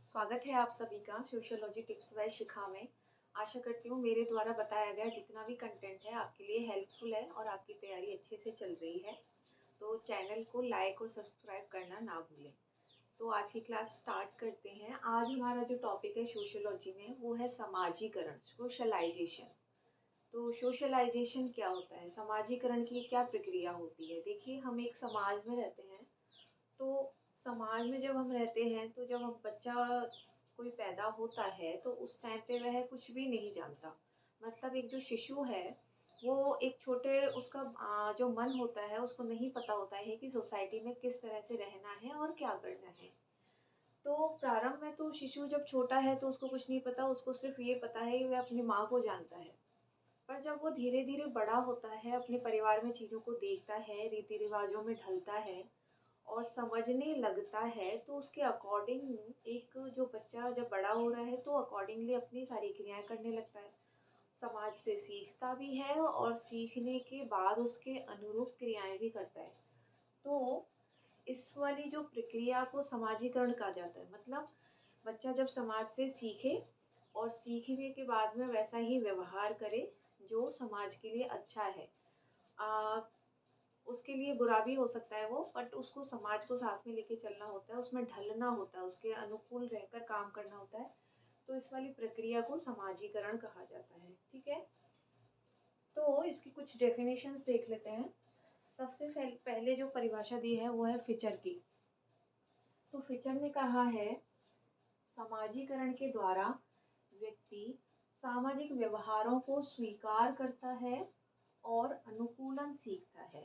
स्वागत है आप सभी का सोशियोलॉजी टिप्स बाय शिखा में। आशा करती हूँ मेरे द्वारा बताया गया जितना भी कंटेंट है आपके लिए हेल्पफुल है और आपकी तैयारी अच्छे से चल रही है। तो चैनल को लाइक और सब्सक्राइब करना ना भूलें। तो आज की क्लास स्टार्ट करते हैं। आज हमारा जो टॉपिक है सोशियोलॉजी में वो है समाजीकरण, सोशलाइजेशन। तो सोशलाइजेशन क्या होता है, समाजीकरण की क्या प्रक्रिया होती है। देखिए, हम एक समाज में रहते हैं। तो समाज में जब हम रहते हैं तो जब हम बच्चा कोई पैदा होता है तो उस टाइम पे वह कुछ भी नहीं जानता। मतलब एक जो शिशु है वो एक छोटे उसका जो मन होता है उसको नहीं पता होता है कि सोसाइटी में किस तरह से रहना है और क्या करना है। तो प्रारंभ में तो शिशु जब छोटा है तो उसको कुछ नहीं पता, उसको सिर्फ ये पता है कि वह अपनी माँ को जानता है। पर जब वो धीरे धीरे बड़ा होता है, अपने परिवार में चीज़ों को देखता है, रीति रिवाजों में ढलता है और समझने लगता है, तो उसके अकॉर्डिंग एक जो बच्चा जब बड़ा हो रहा है तो अकॉर्डिंगली अपनी सारी क्रियाएं करने लगता है। समाज से सीखता भी है और सीखने के बाद उसके अनुरूप क्रियाएं भी करता है। तो इस वाली जो प्रक्रिया को समाजीकरण कहा जाता है। मतलब बच्चा जब समाज से सीखे और सीखने के बाद में वैसा ही व्यवहार करे जो समाज के लिए अच्छा है। आ, उसके लिए बुरा भी हो सकता है वो, बट उसको समाज को साथ में लेके चलना होता है, उसमें ढलना होता है, उसके अनुकूल रहकर काम करना होता है। तो इस वाली प्रक्रिया को समाजीकरण कहा जाता है। ठीक है, तो इसकी कुछ डेफिनेशंस देख लेते हैं। सबसे पहले जो परिभाषा दी है वो है फिचर की। तो फिचर ने कहा है, समाजीकरण के द्वारा व्यक्ति सामाजिक व्यवहारों को स्वीकार करता है और अनुकूलन सीखता है।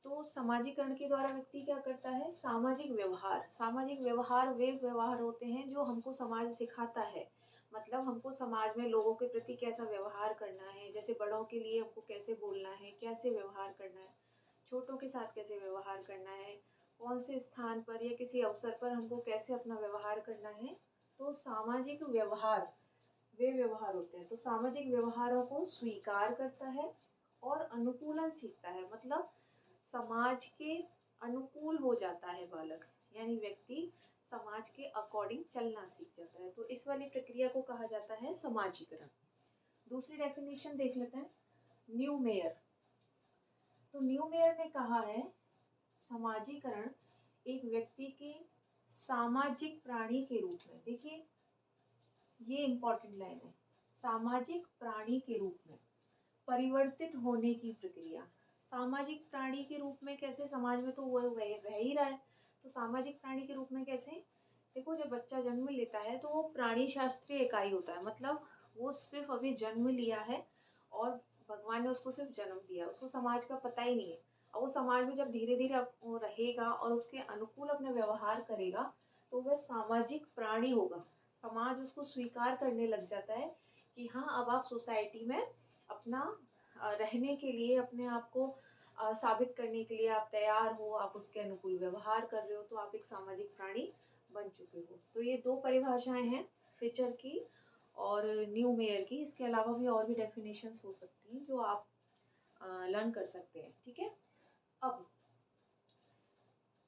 तो समाजीकरण के द्वारा व्यक्ति क्या करता है, सामाजिक व्यवहार। सामाजिक व्यवहार वे व्यवहार होते हैं जो हमको समाज सिखाता है। मतलब हमको समाज में लोगों के प्रति कैसा व्यवहार करना है, जैसे बड़ों के लिए हमको कैसे बोलना है, कैसे व्यवहार करना है, छोटों के साथ कैसे व्यवहार करना है, कौन से स्थान पर या किसी अवसर पर हमको कैसे अपना व्यवहार करना है। तो सामाजिक व्यवहार वे व्यवहार होते हैं। तो सामाजिक व्यवहारों को स्वीकार करता है और अनुकूलन सीखता है। मतलब समाज के अनुकूल हो जाता है बालक, यानी व्यक्ति समाज के अकॉर्डिंग चलना सीख जाता है। तो इस वाली प्रक्रिया को कहा जाता है समाजीकरण। दूसरी डेफिनेशन देख लेते हैं, न्यू मेयर। तो न्यू मेयर ने कहा है, समाजीकरण एक व्यक्ति के सामाजिक प्राणी के रूप में, देखिए ये इंपॉर्टेंट लाइन है, सामाजिक प्राणी के रूप में परिवर्तित होने की प्रक्रिया। सामाजिक प्राणी के रूप में कैसे, समाज में तो वो रह ही रहा है, तो सामाजिक प्राणी के रूप में कैसे। देखो, जब बच्चा जन्म लेता है तो वो प्राणी शास्त्रीय इकाई होता है। मतलब वो सिर्फ अभी जन्म लिया है और भगवान ने उसको सिर्फ जन्म दिया, उसको समाज का पता ही नहीं है। और वो समाज में जब धीरे धीरे वो रहेगा और उसके अनुकूल अपने व्यवहार करेगा तो वह सामाजिक प्राणी होगा। समाज उसको स्वीकार करने लग जाता है कि हाँ, अब आप सोसाइटी में अपना रहने के लिए, अपने आप को साबित करने के लिए आप तैयार हो, आप उसके अनुकूल व्यवहार कर रहे हो, तो आप एक सामाजिक प्राणी बन चुके हो। तो ये दो परिभाषाएं हैं, फिचर की और न्यू मेयर की। इसके अलावा भी और भी डेफिनेशंस हो सकती हैं जो आप लर्न कर सकते हैं। ठीक है, अब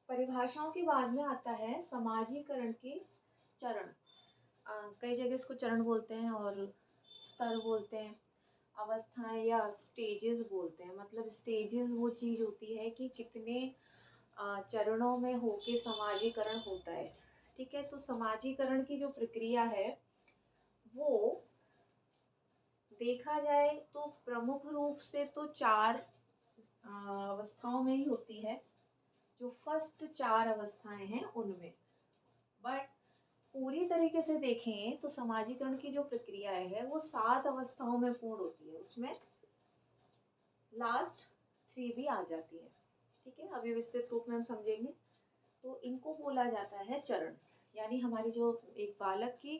परिभाषाओं के बाद में आता है समाजीकरण के चरण। कई जगह इसको चरण बोलते हैं और स्तर बोलते हैं, अवस्थाएं या स्टेजेस बोलते हैं। मतलब स्टेजेस वो चीज़ होती है कि कितने चरणों में होके समाजीकरण होता है। ठीक है, तो समाजीकरण की जो प्रक्रिया है वो देखा जाए तो प्रमुख रूप से तो चार अवस्थाओं में ही होती है। जो फर्स्ट चार अवस्थाएं हैं उनमें, बट पूरी तरीके से देखें तो समाजीकरण की जो प्रक्रिया है वो 7 अवस्थाओं में पूर्ण होती है। उसमें लास्ट 3 भी आ जाती है। ठीक है, अभी विस्तृत रूप में हम समझेंगे। तो इनको बोला जाता है चरण। यानी हमारी जो एक बालक की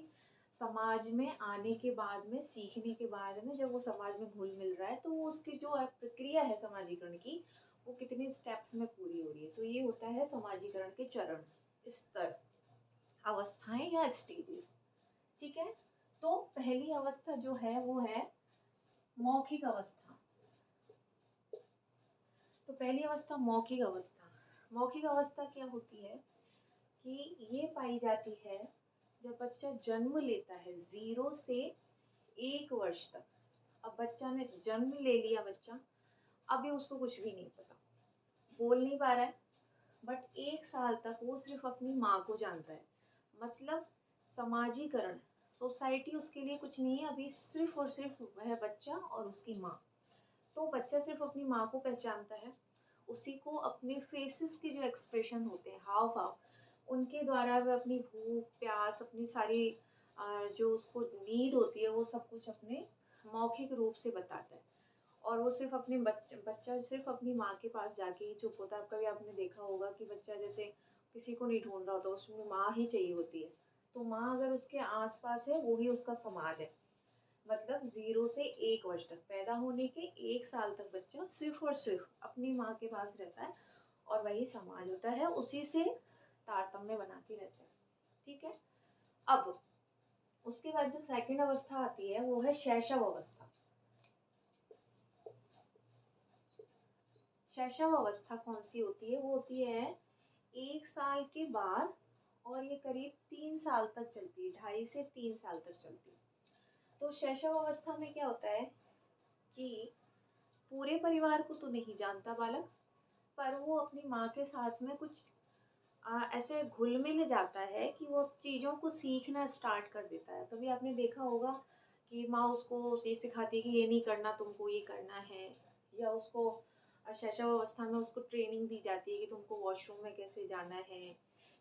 समाज में आने के बाद में, सीखने के बाद में, जब वो समाज में घुल मिल रहा है तो वो उसकी जो प्रक्रिया है समाजीकरण की वो कितने स्टेप्स में पूरी हो रही है। तो ये होता है समाजीकरण के चरण, स्तर, अवस्थाएं या स्टेजेस। ठीक है, तो पहली अवस्था जो है वो है मौखिक अवस्था। तो पहली अवस्था मौखिक अवस्था। मौखिक अवस्था क्या होती है कि ये पाई जाती है जब बच्चा जन्म लेता है 0 से 1 वर्ष तक, अब बच्चा ने जन्म ले लिया, बच्चा अभी उसको कुछ भी नहीं पता, बोल नहीं पा रहा है, बट 1 साल तक वो सिर्फ अपनी माँ को जानता है। मतलब समाजीकरण, सोसाइटी उसके लिए कुछ नहीं है, अभी सिर्फ और सिर्फ वह बच्चा और उसकी माँ। तो बच्चा सिर्फ अपनी माँ को पहचानता है, उसी को अपने फेसेस के जो एक्सप्रेशन होते हैं, हाव भाव, उनके द्वारा वह अपनी भूख प्यास, अपनी सारी जो उसको नीड होती है, वो सब कुछ अपने मौखिक रूप से बताता है। और वो सिर्फ अपने बच्चा सिर्फ अपनी माँ के पास जाके ही चुप होता है। कभी आपने देखा होगा कि बच्चा जैसे किसी को नहीं ढूंढ रहा होता, उसमें माँ ही चाहिए होती है। तो माँ अगर उसके आसपास है, वो ही उसका समाज है। मतलब 0 से 1 वर्ष तक, पैदा होने के 1 साल तक बच्चा सिर्फ और सिर्फ अपनी माँ के पास रहता है, और वही समाज होता है, उसी से तारतम्य बनाती रहते हैं। ठीक है। अब उसके बाद जो सेकंड अवस्था आती है, वो है शैशव अवस्था। शैशव अवस्था कौन सी होती है? वो होती है 1 साल के बाद, और ये करीब 3 साल तक चलती है, 2.5 से 3 साल तक चलती है। तो शैशव अवस्था में क्या होता है कि पूरे परिवार को तो नहीं जानता बालक, पर वो अपनी माँ के साथ में कुछ ऐसे घुल मिल जाता है कि वो चीज़ों को सीखना स्टार्ट कर देता है। कभी आपने देखा होगा कि माँ उसको ये सिखाती है कि ये नहीं करना, तुमको ये करना है, या उसको शैशव अवस्था में उसको ट्रेनिंग दी जाती है कि तुमको वॉशरूम में कैसे जाना है,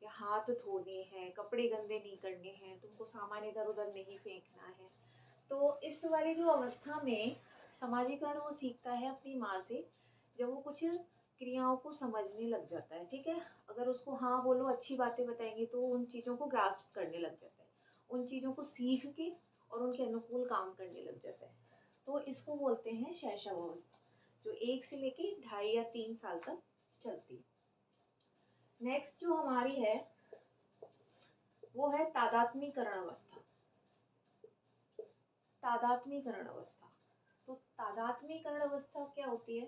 या हाथ धोने हैं, कपड़े गंदे नहीं करने हैं, तुमको सामान इधर उधर नहीं फेंकना है। तो इस वाली जो अवस्था में समाजीकरण वो सीखता है अपनी माँ से, जब वो कुछ क्रियाओं को समझने लग जाता है। ठीक है। अगर उसको हाँ बोलो, अच्छी बातें बताएंगे, तो उन चीज़ों को ग्रास्प करने लग जाता है, उन चीज़ों को सीख के और उनके अनुकूल काम करने लग जाता है। तो इसको बोलते हैं शैशव अवस्था, जो 1 से लेके 2.5 या 3 साल तक चलती है। नेक्स्ट जो हमारी है, वो है तादात्मीकरण अवस्था। तादात्मीकरण अवस्था, तो तादात्मीकरण अवस्था क्या होती है?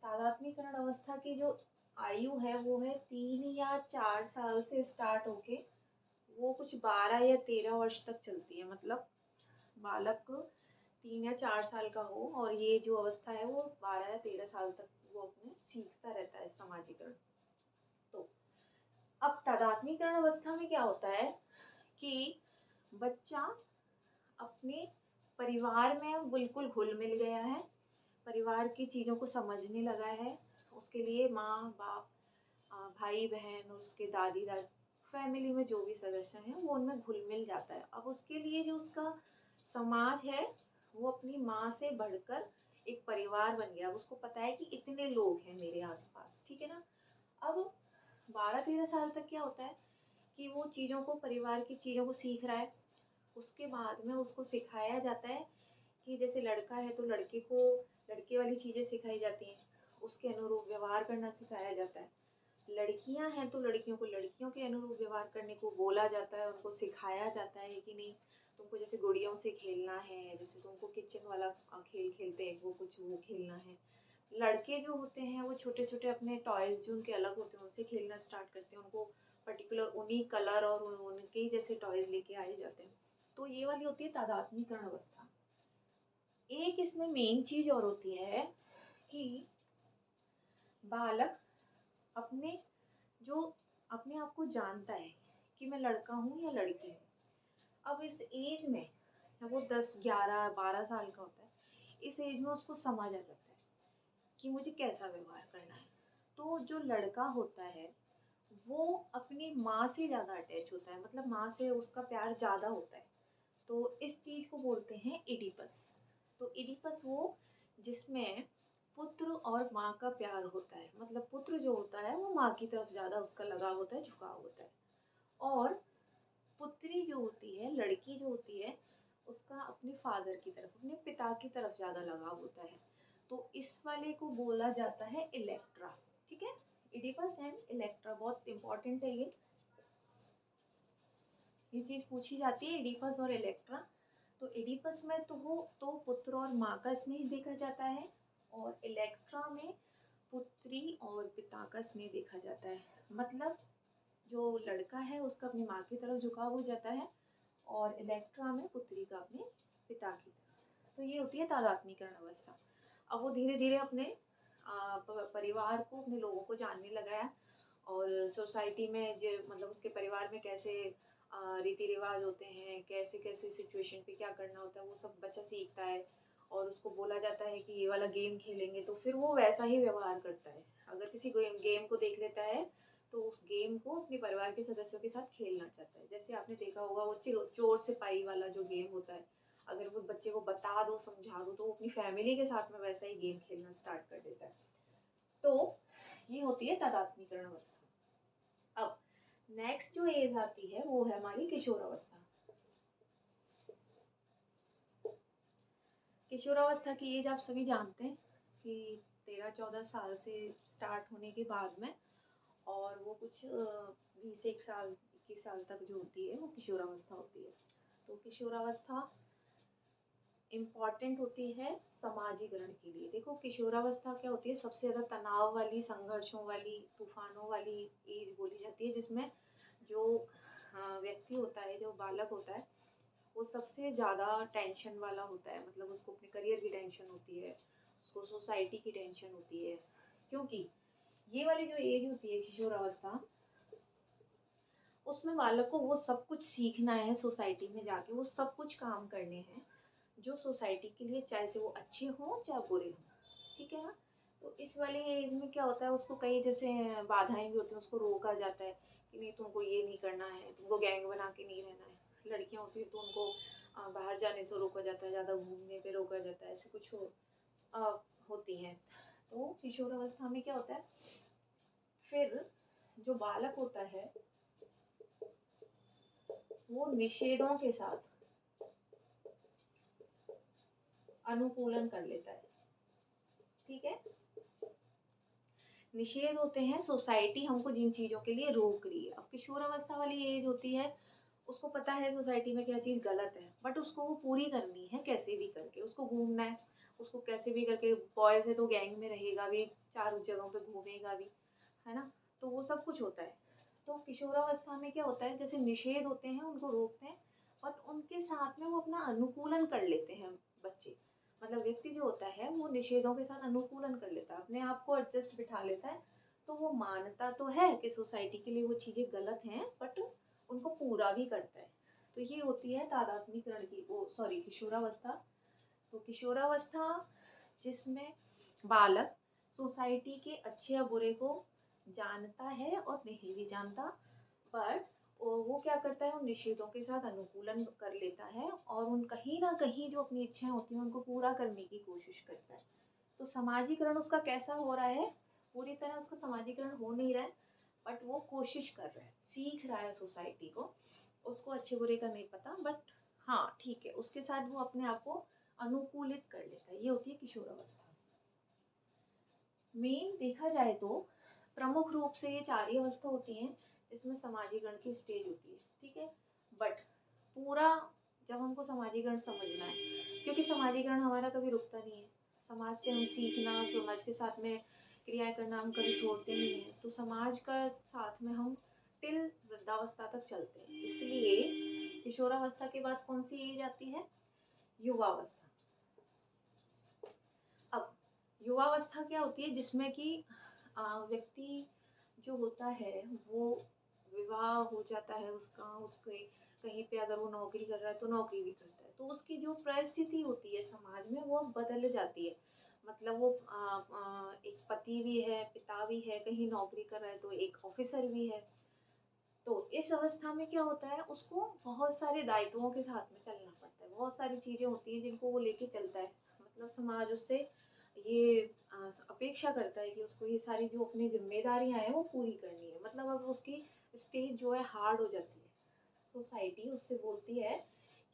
तादात्मीकरण अवस्था की जो आयु है, वो है 3 या 4 साल से स्टार्ट होके वो कुछ 12 या 13 वर्ष तक चलती है। मतलब बालक 3 या 4 साल का हो, और ये जो अवस्था है वो 12 या 13 साल तक वो अपने सीखता रहता है समाजीकरण। तो अब तादात्मीकरण अवस्था में क्या होता है कि बच्चा अपने परिवार में बिल्कुल घुल मिल गया है, परिवार की चीज़ों को समझने लगा है। उसके लिए माँ बाप, भाई बहन और उसके दादी दादी, फैमिली में जो भी सदस्य हैं, वो उनमें घुल मिल जाता है। अब उसके लिए जो उसका समाज है, वो अपनी माँ से बढ़कर एक परिवार बन गया। अब उसको पता है कि इतने लोग हैं मेरे आसपास। ठीक है ना। अब 12-13 साल तक क्या होता है कि वो चीज़ों को, परिवार की चीज़ों को सीख रहा है। उसके बाद में उसको सिखाया जाता है कि जैसे लड़का है तो लड़के को लड़के वाली चीज़ें सिखाई जाती हैं, उसके अनुरूप व्यवहार करना सिखाया जाता है। लड़कियां हैं तो लड़कियों को लड़कियों के अनुरूप व्यवहार करने को बोला जाता है, उनको सिखाया जाता है कि नहीं, तुमको जैसे गुड़ियों से खेलना है, जैसे तुमको किचन वाला खेल खेलते हैं वो कुछ वो खेलना है। लड़के जो होते हैं वो छोटे छोटे अपने टॉयज जो उनके अलग होते हैं उनसे खेलना स्टार्ट करते हैं, उनको पर्टिकुलर उन्हीं कलर और उनके ही जैसे टॉयज लेके आए जाते हैं। तो ये वाली होती है तादात्मीकरण अवस्था। एक इसमें मेन चीज और होती है कि बालक अपने जो अपने आप को जानता है कि मैं लड़का हूँ या लड़की हूँ। अब इस एज में, जब वो 10, 11, 12 साल का होता है, इस एज में उसको समझ आ जाता है कि मुझे कैसा व्यवहार करना है। तो जो लड़का होता है वो अपनी माँ से ज़्यादा अटैच होता है, मतलब माँ से उसका प्यार ज़्यादा होता है। तो इस चीज़ को बोलते हैं इडिपस। तो इडिपस वो जिसमें पुत्र और माँ का प्यार होता है, मतलब पुत्र जो होता है वो माँ की तरफ ज़्यादा उसका लगाव होता है, झुकाव होता है। और पुत्री जो होती है, लड़की जो होती है, उसका अपने फादर की तरफ, अपने पिता की तरफ ज़्यादा लगाव होता है। तो इस वाले को बोला जाता है इलेक्ट्रा। ठीक है। इडिपस एंड इलेक्ट्रा बहुत इंपॉर्टेंट है ये चीज़ पूछी जाती है, इडिपस और इलेक्ट्रा। तो इडिपस में तो पुत्र और माँ का स्नेह देखा जाता है, और इलेक्ट्रा में पुत्री और पिता का स्नेह देखा जाता है। मतलब जो लड़का है उसका अपनी माँ की तरफ झुकाव हो जाता है और इलेक्ट्रा में पुत्री का अपने पिता की तरफ। तो ये होती है तादात्म्यकरण अवस्था। अब वो धीरे धीरे अपने परिवार को, अपने लोगों को जानने लगा है और सोसाइटी में जो मतलब उसके परिवार में कैसे रीति रिवाज होते हैं, कैसे कैसे सिचुएशन पे क्या करना होता है, वो सब बच्चा सीखता है। और उसको बोला जाता है कि ये वाला गेम खेलेंगे तो फिर वो वैसा ही व्यवहार करता है। अगर किसी गेम को देख लेता है तो उस गेम को अपने परिवार के सदस्यों के साथ खेलना चाहता है। जैसे आपने देखा होगा वो चोर सिपाही वाला जो गेम होता है, अगर वो बच्चे को बता दो, समझा दो, तो वो अपनी फैमिली के साथ में वैसा ही गेम खेलना स्टार्ट कर देता है। तो ये होती है तादात्म्यकरण अवस्था। अब नेक्स्ट जो एज आती है वो है हमारी किशोरावस्था। किशोरावस्था की एज आप सभी जानते हैं कि 13-14 साल से स्टार्ट होने के बाद में, और वो कुछ 20 साल 21 साल तक जो होती है वो किशोरावस्था होती है। तो किशोरावस्था इम्पॉर्टेंट होती है समाजीकरण के लिए। देखो किशोरावस्था क्या होती है, सबसे ज़्यादा तनाव वाली, संघर्षों वाली, तूफानों वाली एज बोली जाती है, जिसमें जो व्यक्ति होता है, जो बालक होता है, वो सबसे ज़्यादा टेंशन वाला होता है। मतलब उसको अपने करियर की टेंशन होती है, उसको सोसाइटी की टेंशन होती है। क्योंकि ये वाली जो एज होती है किशोरावस्था, उसमें बालक को वो सब कुछ सीखना है, सोसाइटी में जाके वो सब कुछ काम करने हैं जो सोसाइटी के लिए, चाहे से वो अच्छे हों चाहे बुरे हों, ठीक है ना। तो इस वाली एज में क्या होता है, उसको कई जैसे बाधाएं भी होती हैं, उसको रोका जाता है कि नहीं तुमको ये नहीं करना है, तुमको गैंग बना के नहीं रहना है। लड़कियां होती है तो उनको बाहर जाने से रोका जाता है, ज़्यादा घूमने पे रोका जाता है, ऐसे कुछ होती हैं। तो किशोरावस्था में क्या होता है, फिर जो बालक होता है वो निषेधों के साथ अनुकूलन कर लेता है, ठीक है। निषेध होते हैं, सोसाइटी हमको जिन चीज़ों के लिए रोक रही है। अब किशोरावस्था वाली एज होती है, उसको पता है सोसाइटी में क्या चीज़ गलत है, बट उसको वो पूरी करनी है कैसे भी करके। उसको घूमना है, उसको कैसे भी करके, बॉयज़ है तो गैंग में रहेगा भी, 4 जगहों पे घूमेगा भी, है ना? तो वो सब कुछ होता है। तो किशोरावस्था में क्या होता है, जैसे निषेध होते हैं उनको रोकते हैं, बट उनके साथ में वो अपना अनुकूलन कर लेते हैं बच्चे। मतलब व्यक्ति जो होता है वो निषेधों के साथ अनुकूलन कर लेता है, अपने आप को एडजस्ट बिठा लेता है। तो वो मानता तो है कि सोसाइटी के लिए वो चीज़ें गलत हैं, बट उनको पूरा भी करता है। तो ये होती है तादात्म्यकरण की, वो सॉरी, किशोरावस्था। तो किशोरावस्था जिसमें बालक सोसाइटी के अच्छे या बुरे को जानता है और नहीं भी जानता, पर वो क्या करता है, उन निषेधों के साथ अनुकूलन कर लेता है और उन कहीं ना कहीं जो अपनी इच्छाएं होती हैं उनको पूरा करने की कोशिश करता है। तो समाजीकरण उसका कैसा हो रहा है, पूरी तरह उसका समाजीकरण हो नहीं रहा है, बट वो कोशिश कर रहा है, सीख रहा है सोसाइटी को। उसको अच्छे बुरे का नहीं पता, बट हाँ ठीक है, उसके साथ वो अपने आप को अनुकूलित कर लेता है। ये होती है किशोरावस्था। मेन देखा जाए तो प्रमुख रूप से ये 4 ही अवस्था होती हैं जिसमें समाजीकरण की स्टेज होती है, ठीक है। बट पूरा जब हमको समाजीकरण समझना है, क्योंकि समाजीकरण हमारा कभी रुकता नहीं है, समाज से हम सीखना, समाज के साथ में क्रियाएं करना हम कभी छोड़ते नहीं हैं। तो समाज का साथ में हम टिल वृद्धावस्था तक चलते हैं। इसलिए किशोरावस्था के बाद कौन सी एज आती है, युवावस्था। अब युवावस्था क्या होती है, जिसमें कि व्यक्ति जो होता है वो विवाह हो जाता है उसका, उसके कहीं पे अगर वो नौकरी कर रहा है तो नौकरी भी करता है, तो उसकी जो परिस्थिति होती है समाज में वो बदल जाती है। मतलब वो एक पति भी है, पिता भी है, कहीं नौकरी कर रहा है तो एक ऑफिसर भी है। तो इस अवस्था में क्या होता है, उसको बहुत सारे दायित्वों के साथ में चलना पड़ता है, बहुत सारी चीज़ें होती हैं जिनको वो लेके चलता है। मतलब समाज उससे ये अपेक्षा करता है कि उसको ये सारी जो अपनी जिम्मेदारियां हैं वो पूरी करनी है। मतलब अब उसकी स्टेज जो है हार्ड हो जाती है। सोसाइटी उससे बोलती है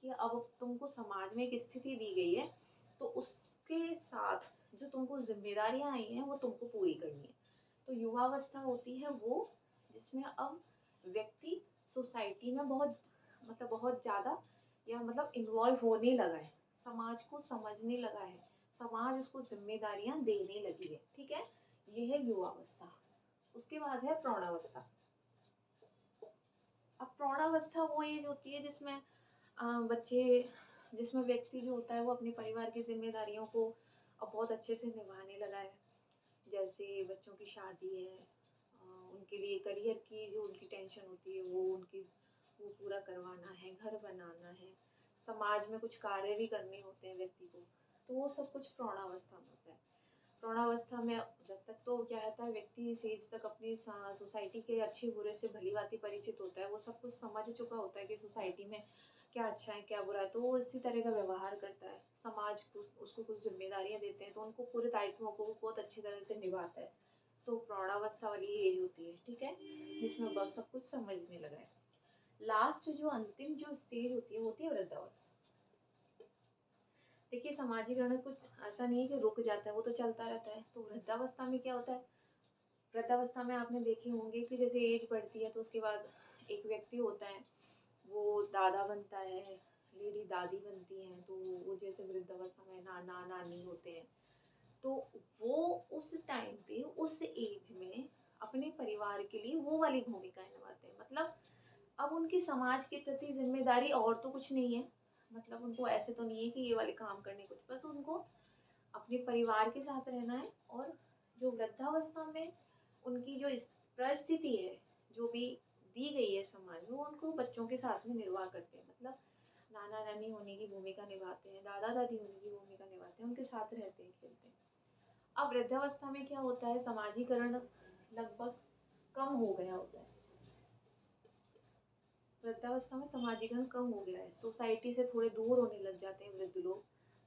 कि अब तुमको समाज में एक स्थिति दी गई है, तो उसके साथ जो तुमको जिम्मेदारियां आई हैं वो तुमको पूरी करनी है। तो युवावस्था होती है वो जिसमें अब व्यक्ति सोसाइटी में बहुत, मतलब बहुत ज़्यादा, या मतलब इन्वॉल्व होने लगा है, समाज को समझने लगा है, समाज उसको जिम्मेदारियां देने लगी है, ठीक है। ये है युवावस्था। उसके बाद है प्रौढ़ावस्था। प्रौढ़ावस्था वो एज होती है जिसमें बच्चे जिसमें व्यक्ति जो होता है वो अपने परिवार की ज़िम्मेदारियों को अब बहुत अच्छे से निभाने लगा है। जैसे बच्चों की शादी है, उनके लिए करियर की जो उनकी टेंशन होती है वो पूरा करवाना है, घर बनाना है, समाज में कुछ कार्य भी करने होते हैं व्यक्ति को, तो वो सब कुछ प्रौढ़ावस्था में होता है। प्रौढ़ावस्था में जब तक तो क्या होता है, व्यक्ति इस एज तक अपनी सोसाइटी के अच्छे बुरे से भली-भांति परिचित होता है, वो सब कुछ समझ चुका होता है कि सोसाइटी में क्या अच्छा है, क्या बुरा है, तो वो इसी तरह का व्यवहार करता है। समाज उसको कुछ ज़िम्मेदारियाँ देते हैं, तो उनको पूरे दायित्वों को वो बहुत अच्छी तरह से निभाता है। तो प्रौढ़ावस्था वाली एज होती है, ठीक है? जिसमें बस सब कुछ समझने लगा है। लास्ट जो अंतिम जो स्टेज होती है वृद्धावस्था। देखिए, समाजीकरण कुछ ऐसा नहीं है कि रुक जाता है, वो तो चलता रहता है। तो वृद्धावस्था में क्या होता है, वृद्धावस्था में आपने देखे होंगे कि जैसे एज बढ़ती है तो उसके बाद एक व्यक्ति होता है, वो दादा बनता है, लेडी दादी बनती हैं, तो वो जैसे वृद्धावस्था में नाना नानी होते हैं, तो वो उस टाइम पे उस एज में अपने परिवार के लिए वो वाली भूमिकाएं निभाते हैं। मतलब अब उनकी समाज के प्रति जिम्मेदारी और तो कुछ नहीं है, मतलब उनको ऐसे तो नहीं है कि ये वाले काम करने कुछ, बस उनको अपने परिवार के साथ रहना है। और जो वृद्धावस्था में उनकी जो परिस्थिति है, जो भी दी गई है समाज में, वो उनको बच्चों के साथ में निर्वाह करते हैं। मतलब नाना नानी होने की भूमिका निभाते हैं, दादा दादी होने की भूमिका निभाते हैं, उनके साथ रहते हैं, खेलते हैं। अब वृद्धावस्था में क्या होता है, समाजीकरण लगभग कम हो गया होता है। वृद्धावस्था में समाजीकरण कम हो गया है, सोसाइटी से थोड़े दूर होने लग जाते हैं वृद्ध लोग,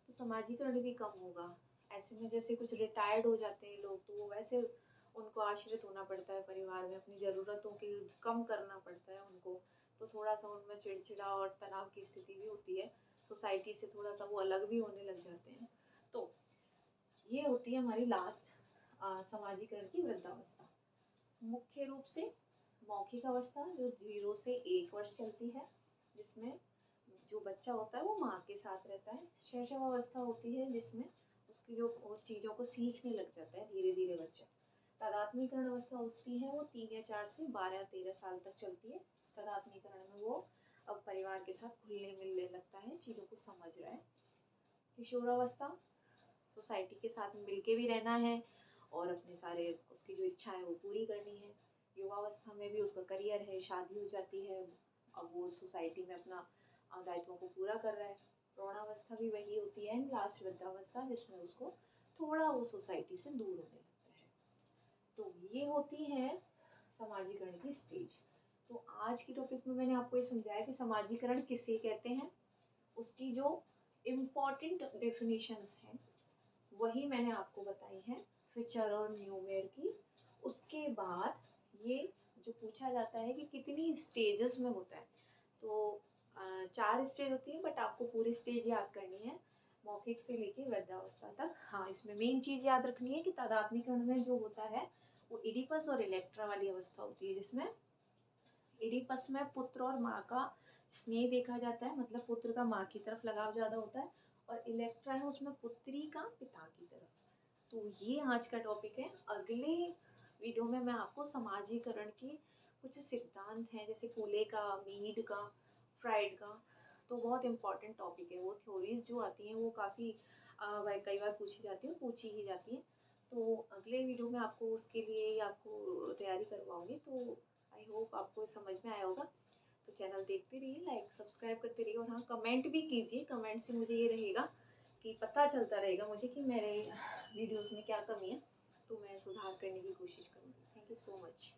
तो समाजीकरण भी कम होगा। ऐसे में जैसे कुछ रिटायर्ड हो जाते हैं लोग, तो वो वैसे उनको आश्रित होना पड़ता है परिवार में, अपनी ज़रूरतों की कम करना पड़ता है उनको, तो थोड़ा सा उनमें चिड़चिड़ा और तनाव की स्थिति भी होती है, सोसाइटी से थोड़ा सा वो अलग भी होने लग जाते हैं। तो ये होती है हमारी लास्ट समाजीकरण की वृद्धावस्था। मुख्य रूप से मौखिक अवस्था जो 0 से 1 वर्ष चलती है, जिसमें जो बच्चा होता है वो माँ के साथ रहता है। शैशव अवस्था होती है जिसमें उसकी जो वो चीज़ों को सीखने लग जाता है धीरे धीरे बच्चा। तादात्म्यकरण अवस्था होती है वो 3 या 4 से 12-13 साल तक चलती है। तादात्म्यकरण में वो अब परिवार के साथ घुलने मिलने लगता है, चीज़ों को समझ रहा है। किशोरावस्था, सोसाइटी के साथ मिलके भी रहना है और अपने सारे उसकी जो इच्छा है वो पूरी करनी है। युवावस्था में भी उसका करियर है, शादी हो जाती है, अब वो सोसाइटी में अपना दायित्वों को पूरा कर रहा है। प्रौढ़ावस्था भी वही होती है, लास्ट वृद्धावस्था, जिसमें उसको थोड़ा वो सोसाइटी से दूर होने लगता है। तो ये होती है समाजीकरण की स्टेज। तो आज की टॉपिक में मैंने आपको ये समझाया कि समाजीकरण किसे कहते हैं, उसकी जो इम्पॉर्टेंट डेफिनेशंस हैं वही मैंने आपको बताई हैं, फिशर और न्यूमेर की। उसके बाद ये जो पूछा जाता है कि कितनी स्टेजेस में होता है, तो 4 स्टेज होती है, बट आपको पूरी स्टेज याद करनी है मौखिक से लेके वृद्धावस्था तक। हाँ, इसमें मेन चीज़ याद रखनी है कि तादात्म्यकरण में जो होता है वो इडिपस और इलेक्ट्रा वाली अवस्था होती है, जिसमें इडिपस में पुत्र और माँ का स्नेह देखा जाता है, मतलब पुत्र का माँ की तरफ लगाव ज़्यादा होता है, और इलेक्ट्रा है उसमें पुत्री का पिता की तरफ। तो ये आज का टॉपिक है। अगले वीडियो में मैं आपको समाजीकरण के कुछ सिद्धांत हैं, जैसे कोले का, मीड का, फ्राइड का, तो बहुत इंपॉर्टेंट टॉपिक है। वो थ्योरीज जो आती हैं वो काफ़ी कई बार पूछी ही जाती हैं। तो अगले वीडियो में आपको उसके लिए आपको तैयारी करवाऊंगी। तो आई होप आपको समझ में आया होगा। तो चैनल देखते रहिए, लाइक सब्सक्राइब करते रहिए, और हाँ, कमेंट भी कीजिए। कमेंट से मुझे ये रहेगा कि पता चलता रहेगा मुझे कि मेरे वीडियोस में क्या कमी है, तो मैं सुधार करने की कोशिश करूँगी। Thank you so much.